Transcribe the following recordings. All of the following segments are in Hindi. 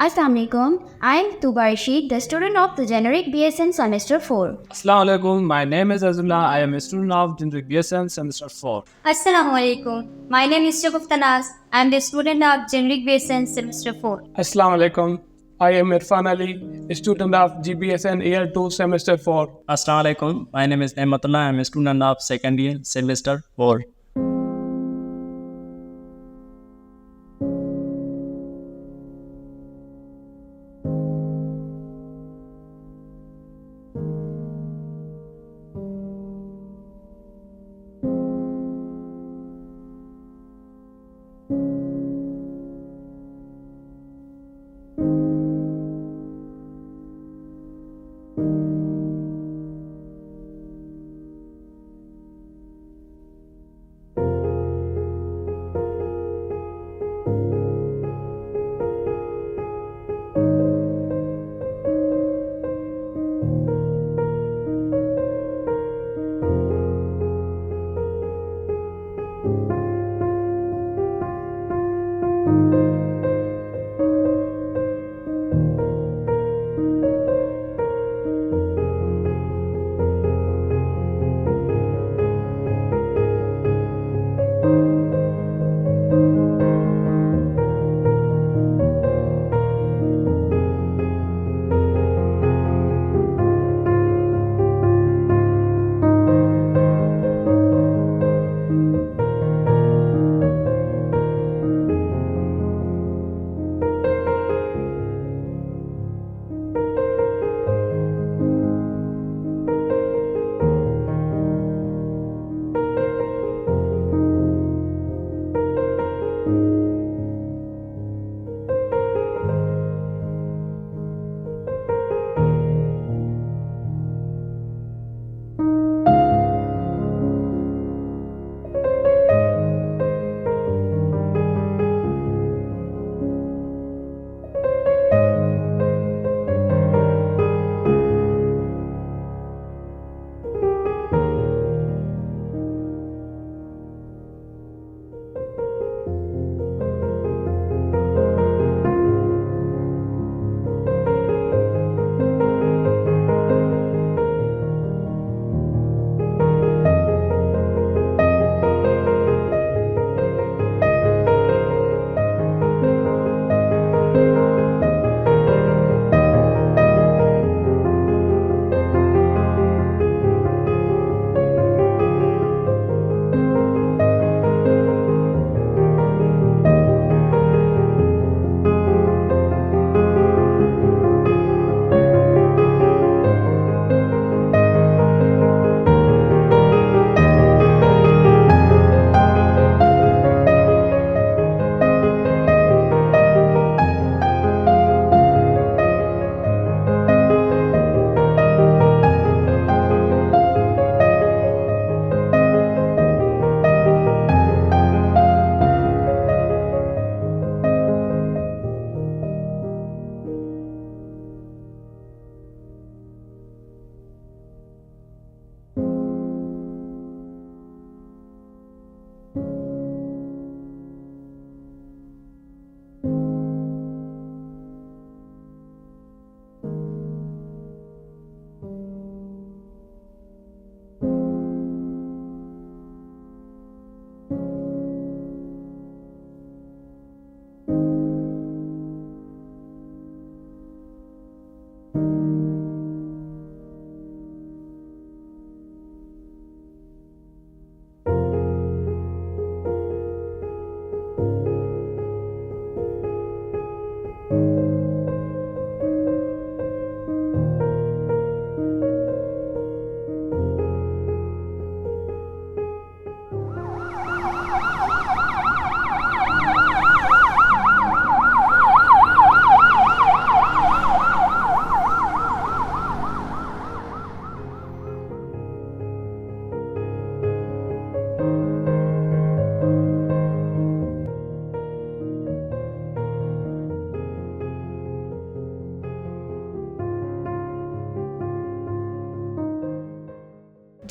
Assalamualaikum. I am Tuba Rashid, the student of the Generic BSN Semester 4. Assalamu alaikum. My name is Azullah. I am a student of Generic BSN Semester 4. Assalamu alaikum. My name is Shagufta Naz. I am the student of Generic BSN Semester 4. Assalamu alaikum. I am Irfan Ali, a student of GBSN Year 2 Semester 4. Assalamu alaikum. My name is Ahmadullah. I am a student of second year semester 4.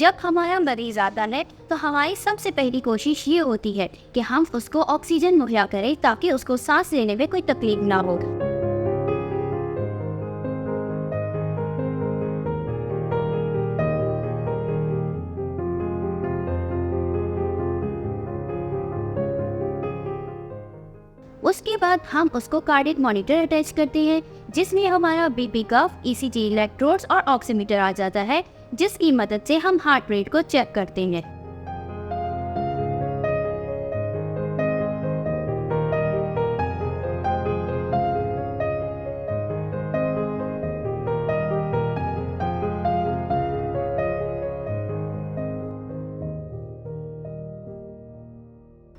जब हमारा मरीज आता है तो हमारी सबसे पहली कोशिश ये होती है कि हम उसको ऑक्सीजन मुहैया करें ताकि उसको सांस लेने में कोई तकलीफ ना हो। उसके बाद हम उसको कार्डियक मॉनिटर अटैच करते हैं, जिसमें हमारा बीपी कर्व, ईसीजी इलेक्ट्रोड्स और ऑक्सीमीटर आ जाता है, जिसकी मदद से हम हार्ट रेट को चेक करते हैं।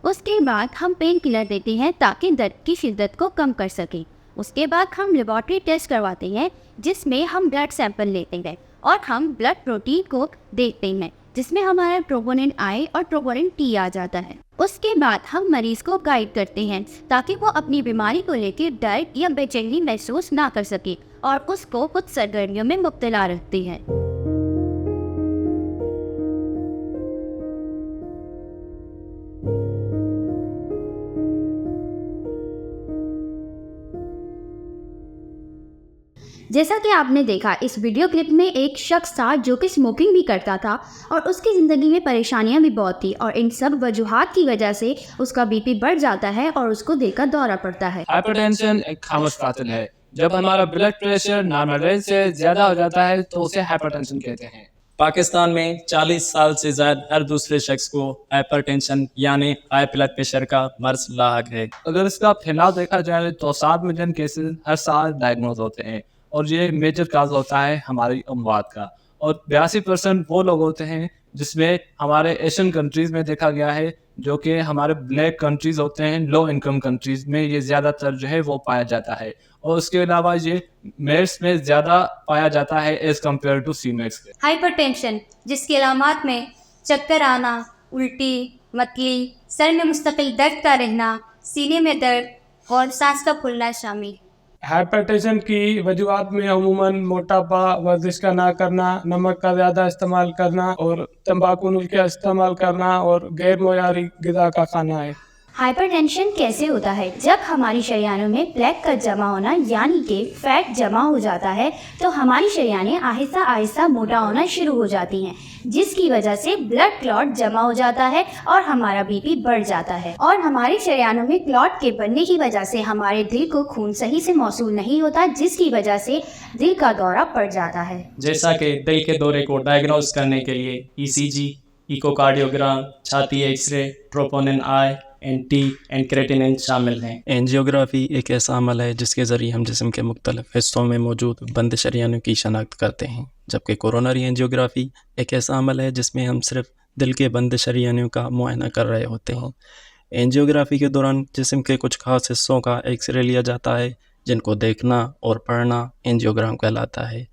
उसके बाद हम पेन किलर देते हैं ताकि दर्द की शिद्दत को कम कर सकें। उसके बाद हम लेबॉर्ट्री टेस्ट करवाते हैं, जिसमें हम ब्लड सैंपल लेते हैं और हम ब्लड प्रोटीन को देखते हैं, जिसमें हमारा ट्रोपोनिन I और ट्रोपोनिन T आ जाता है। उसके बाद हम मरीज को गाइड करते हैं ताकि वो अपनी बीमारी को लेकर डर या बेचैनी महसूस ना कर सके और उसको कुछ सरगर्मियों में मुब्तला रखते हैं। जैसा कि आपने देखा, इस वीडियो क्लिप में एक शख्स था जो कि स्मोकिंग भी करता था और उसकी ज़िंदगी में परेशानियां भी बहुत थी और इन सब वजूहात की वजह से उसका बीपी बढ़ जाता है और उसको दिल का दौरा पड़ता है। हाइपरटेंशन एक खामोश कातिल है। जब हमारा ब्लड प्रेशर नॉर्मल रेंज से ज्यादा हो जाता है तो उसे हाइपरटेंशन कहते हैं। पाकिस्तान में 40 साल से ज्यादा हर दूसरे शख्स को हाइपरटेंशन यानी हाई ब्लड प्रेशर का मर्ज लाहक है। अगर इसका फैलाव देखा जाए तो 7 मिलियन केसेस हर साल डायग्नोज होते हैं और ये मेजर काज होता है हमारी अमवात का। और 82% वो लोग होते हैं जिसमें हमारे एशियन कंट्रीज में देखा गया है, जो कि हमारे ब्लैक कंट्रीज होते हैं, लो इनकम कंट्रीज में ये ज़्यादातर जो है वो पाया जाता है। और उसके अलावा ये मेल्स में ज़्यादा पाया जाता है एज कम्पेयर टू फीमेल्स के। हाइपरटेंशन, जिसकी अलामात में चक्कर आना, उल्टी, मतली, सर में मुस्तकिल दर्द का रहना, सीने में दर्द और सांस का फूलना शामिल। हाइपरटेंशन की वजूहत में अमूमन मोटापा, वर्जिश का ना करना, नमक का ज़्यादा इस्तेमाल करना और तंबाकू का इस्तेमाल करना और गैर मुयारी ग़िज़ा का खाना है। हाइपरटेंशन कैसे होता है? जब हमारी शरीयानों में प्लेक का जमा होना यानी कि फैट जमा हो जाता है तो हमारी शरीयानें आहिस्ता आहिस्ता मोटा होना शुरू हो जाती हैं, जिसकी वजह से ब्लड क्लॉट जमा हो जाता है और हमारा बीपी बढ़ जाता है। और हमारी शरीयानों में क्लॉट के बनने की वजह से हमारे दिल को खून सही से मौसूल नहीं होता, जिसकी वजह से दिल का दौरा पड़ जाता है। जैसा कि दिल के दौरे को डायग्नोज करने के लिए ईसीजी, इकोकार्डियोग्राम, छाती X ray, troponin I and T and creatinine शामिल हैं। एंजियोग्राफी एक ऐसा अमल है जिसके ज़रिए हम जिस्म के मुख्तलिफ हिस्सों में मौजूद बंद शरीयानों की शनाख्त करते हैं, जबकि कोरोनरी एंजियोग्राफी एक ऐसा अमल है जिसमें हम सिर्फ दिल के बंद शरीयानों का मुआयना कर रहे होते हैं। एंजियोग्राफी के दौरान जिस्म के कुछ खास हिस्सों का एक्सरे लिया जाता है, जिनको देखना और पढ़ना एंजियोग्राम कहलाता है।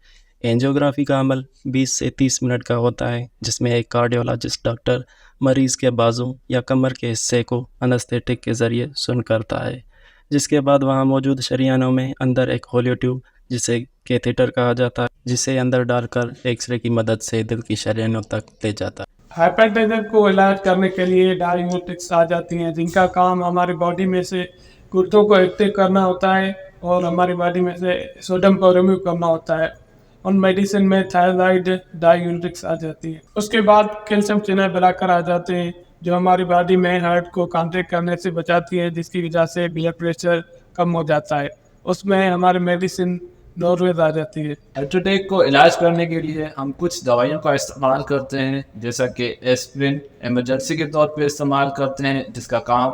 एंजियोग्राफी का अमल 20 से 30 मिनट का होता है, जिसमें एक कार्डियोलॉजिस्ट डॉक्टर मरीज़ के बाजू या कमर के हिस्से को एनेस्थेटिक के ज़रिए सुन करता है, जिसके बाद वहाँ मौजूद शरीयानों में अंदर एक होलो ट्यूब, जिसे कैथेटर कहा जाता है, जिसे अंदर डालकर एक्सरे की मदद से दिल की शरीयानों तक ले जाता है। हाइपरटेंशन को इलाज करने के लिए डायग्नोस्टिक्स आ जाती हैं, जिनका काम हमारी बॉडी में से गुर्दों को एक्टिव करना होता है और हमारी बॉडी में से सोडियम को रिमूव करना होता है। उन मेडिसिन में थायराइड डायग्नोस्टिक्स आ जाती है। उसके बाद कैल्शियम चैनल ब्लॉकर आ जाते हैं, जो हमारी बॉडी में हार्ट को कॉन्ट्रैक्ट करने से बचाती है, जिसकी वजह से ब्लड प्रेशर कम हो जाता है। उसमें हमारी मेडिसिन नॉर्वेज आ जाती है। हार्ट अटैक को इलाज करने के लिए हम कुछ दवाइयों का इस्तेमाल करते हैं, जैसा कि एस्पिरिन इमरजेंसी के तौर पे इस्तेमाल करते हैं, जिसका काम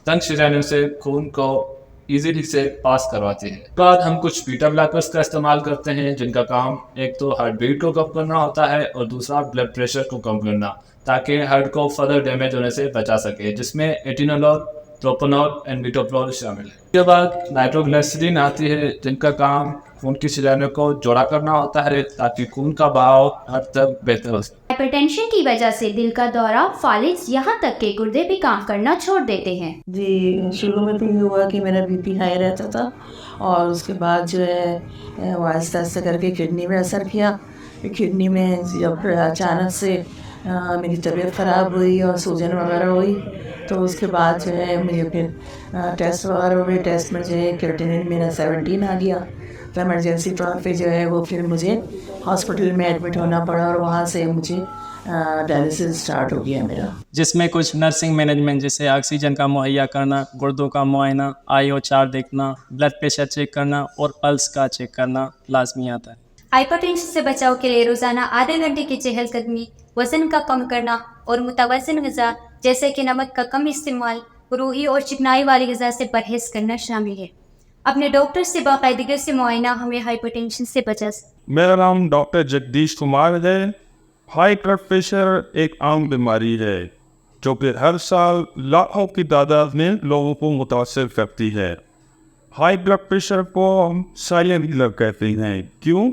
तंग शरीयानों से खून को इजीली से पास करवाती है। बाद हम कुछ बीटा ब्लॉकर्स का इस्तेमाल करते हैं, जिनका काम एक तो हार्ट बीट को कम करना होता है और दूसरा ब्लड प्रेशर को कम करना, ताकि हार्ट को फर्दर डैमेज होने से बचा सके, जिसमें एटिनोलोल, प्रोपेनॉल एंड बिटोप्रोल शामिल है। उसके बाद नाइट्रोग्लिसरीन आती है, जिनका काम खून की शरीयानों को जोड़ा करना होता है ताकि खून का बहाव हद तक बेहतर हो सके। हाइपरटेंशन की वजह से दिल का दौरा, फालिज, यहाँ तक के गुर्दे भी काम करना छोड़ देते हैं। जी, शुरू में तो ये हुआ कि मेरा बीपी हाई रहता था और उसके बाद जो है वो आहिस्ता आहिस्ता करके किडनी में असर किया। किडनी में जब अचानक से मेरी तबीयत ख़राब हुई और सूजन वगैरह हुई, तो उसके बाद जो है मुझे फिर टेस्ट वगैरह हुए। टेस्ट में जो है क्रिएटिनिन मेरा 17 आ गया। तो इमरजेंसी तौर पे जो है वो फिर मुझे हॉस्पिटल में एडमिट होना पड़ा और वहाँ से मुझे डायलिसिस स्टार्ट हो गया मेरा। जिसमें कुछ नर्सिंग मैनेजमेंट जैसे ऑक्सीजन का मुहैया करना, गुर्दों का मुआयना, IO4 देखना, ब्लड प्रेशर चेक करना और पल्स का चेक करना लाजमी आता है। हाइपरटेंशन से बचाव के लिए रोज़ाना आधे घंटे की चहलकदमी, वज़न का कम करना और मुतवज़्ज़न ग़िज़ा जैसे कि नमक का कम इस्तेमाल, रूही और चिकनाई वाली ग़िज़ा से परहेज़ करना शामिल है। अपने डॉक्टर से बाकायदगी से मुआयना हमें हाइपरटेंशन से बचा सकता मेरा नाम डॉक्टर जगदीश कुमार है। हाई ब्लड प्रेशर एक आम बीमारी है जो कि हर साल लाखों की तादाद में लोगों को मुतासर करती है। हाई ब्लड प्रेशर को हम साइलेंट किलर कहते हैं। क्यों?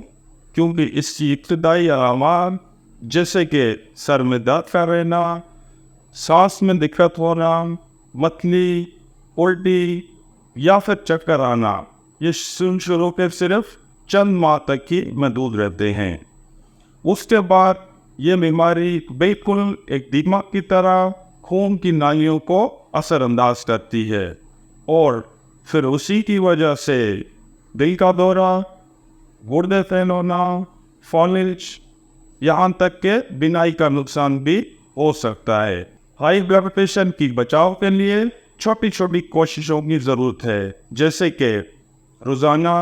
क्योंकि इसकी इब्तदाई अलामात जैसे कि सर में दर्द का रहना, सांस में दिक्कत होना, मतली, उल्टी या फिर चक्कर आना, ये शुरू के सिर्फ चंद माह तक ही महदूद रहते हैं। उसके बाद ये बीमारी बिल्कुल एक दिमाग की तरह खून की नालियों को असरअंदाज करती है और फिर उसी की वजह से दिल का दौरा, गुर्दे फेल होना, फॉलिज, यहाँ तक के बिनाई का नुकसान भी हो सकता है। हाई ब्लड प्रेशर की बचाव के लिए छोटी छोटी कोशिशों की ज़रूरत है, जैसे कि रोज़ाना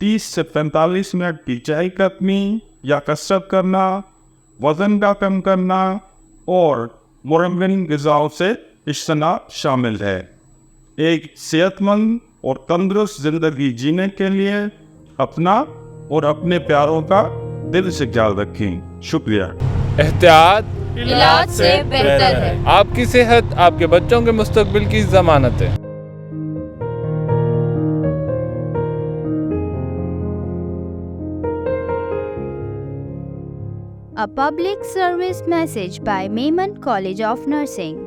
30 से 45 मिनट की चहलकदमी या कसरत करना, वज़न का कम करना और मुरम्मिन ग़िज़ाओं से इज्तनाब शामिल है। एक सेहतमंद और तंदुरुस्त ज़िंदगी जीने के लिए अपना और अपने प्यारों का दिल से ख्याल रखें। शुक्रिया। एहतियात इलाज से बेहतर है। आपकी सेहत आपके बच्चों के मुस्तकबिल की ज़मानत है। A public service message by Maiman College of Nursing.